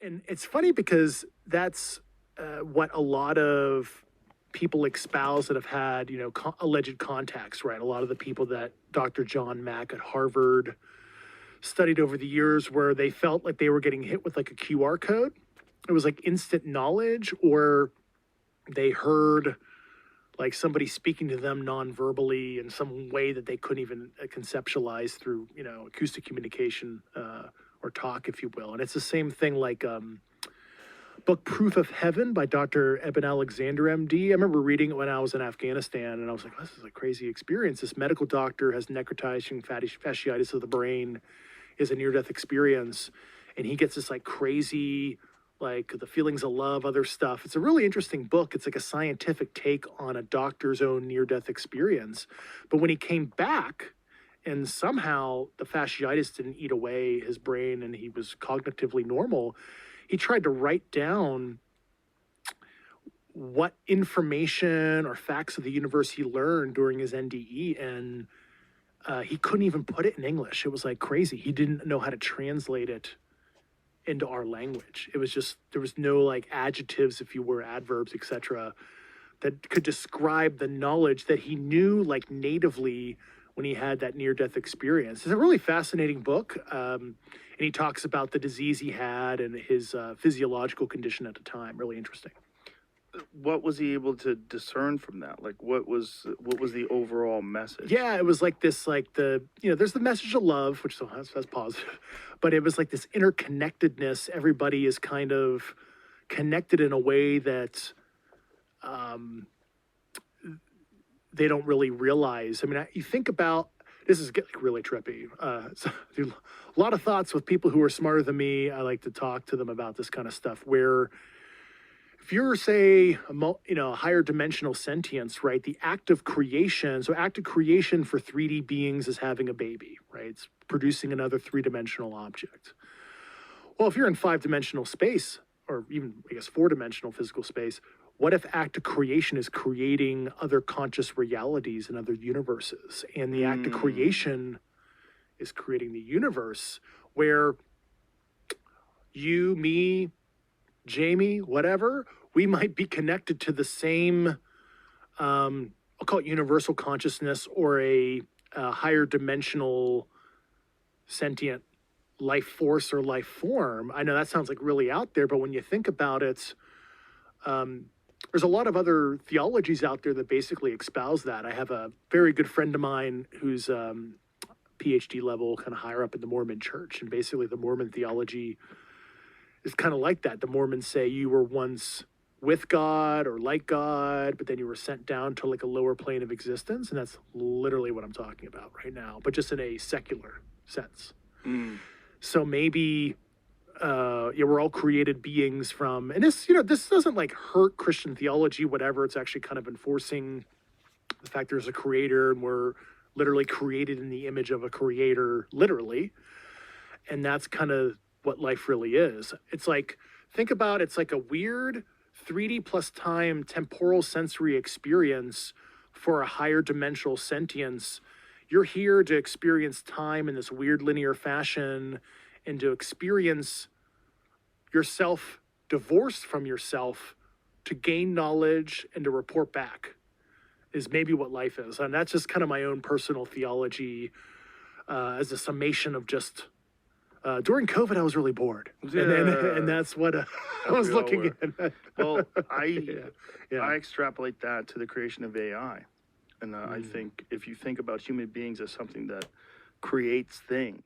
And it's funny because that's what a lot of people espouse that have had, alleged contacts, right? A lot of the people that Dr. John Mack at Harvard studied over the years where they felt like they were getting hit with like a QR code. It was like instant knowledge, or they heard like somebody speaking to them non-verbally in some way that they couldn't even conceptualize through, acoustic communication or talk, if you will. And it's the same thing like book Proof of Heaven by Dr. Eben Alexander, MD. I remember reading it when I was in Afghanistan, and I was like, this is a crazy experience. This medical doctor has necrotizing fasciitis of the brain, is a near-death experience, and he gets this like crazy, like the feelings of love, other stuff. It's a really interesting book. It's like a scientific take on a doctor's own near-death experience. But when he came back, and somehow the fasciitis didn't eat away his brain and he was cognitively normal, he tried to write down what information or facts of the universe he learned during his NDE, and he couldn't even put it in English. It was like crazy. He didn't know how to translate it into our language. It was just, there was no like adjectives, if you were, adverbs, etc., that could describe the knowledge that he knew like natively when he had that near-death experience. It's a really fascinating book. And he talks about the disease he had and his physiological condition at the time. Really interesting. What was he able to discern from that? Like, what was the overall message? Yeah, it was like this, like there's the message of love, which that's positive, but it was like this interconnectedness. Everybody is kind of connected in a way that they don't really realize. I mean, you think about, this is getting really trippy. So, a lot of thoughts with people who are smarter than me. I like to talk to them about this kind of stuff, where if you're, say, a higher dimensional sentience, right, the act of creation, so act of creation for 3D beings is having a baby, right? It's producing another three-dimensional object. Well, if you're in five-dimensional space, or even, I guess, four-dimensional physical space, what if act of creation is creating other conscious realities and other universes? And the act of creation is creating the universe where you, me, Jamie, whatever, we might be connected to the same, I'll call it universal consciousness, or a higher dimensional sentient life force or life form. I know that sounds like really out there, but when you think about it, there's a lot of other theologies out there that basically espouse that. I have a very good friend of mine who's PhD level, kind of higher up in the Mormon church, and basically the Mormon theology is kind of like that. The Mormons say you were once with God or like God, but then you were sent down to like a lower plane of existence, and that's literally what I'm talking about right now, but just in a secular sense. So maybe we're all created beings from, and this, this doesn't like hurt Christian theology, whatever. It's actually kind of enforcing the fact there's a creator, and we're literally created in the image of a creator, literally. And that's kind of what life really is. It's like, think about, it's like a weird 3D plus time temporal sensory experience for a higher dimensional sentience. You're here to experience time in this weird linear fashion, and to experience yourself divorced from yourself, to gain knowledge and to report back, is maybe what life is. And that's just kind of my own personal theology as a summation of just, during COVID, I was really bored. Yeah. And that's what I was looking at. Well, I extrapolate that to the creation of AI. And I think if you think about human beings as something that creates things,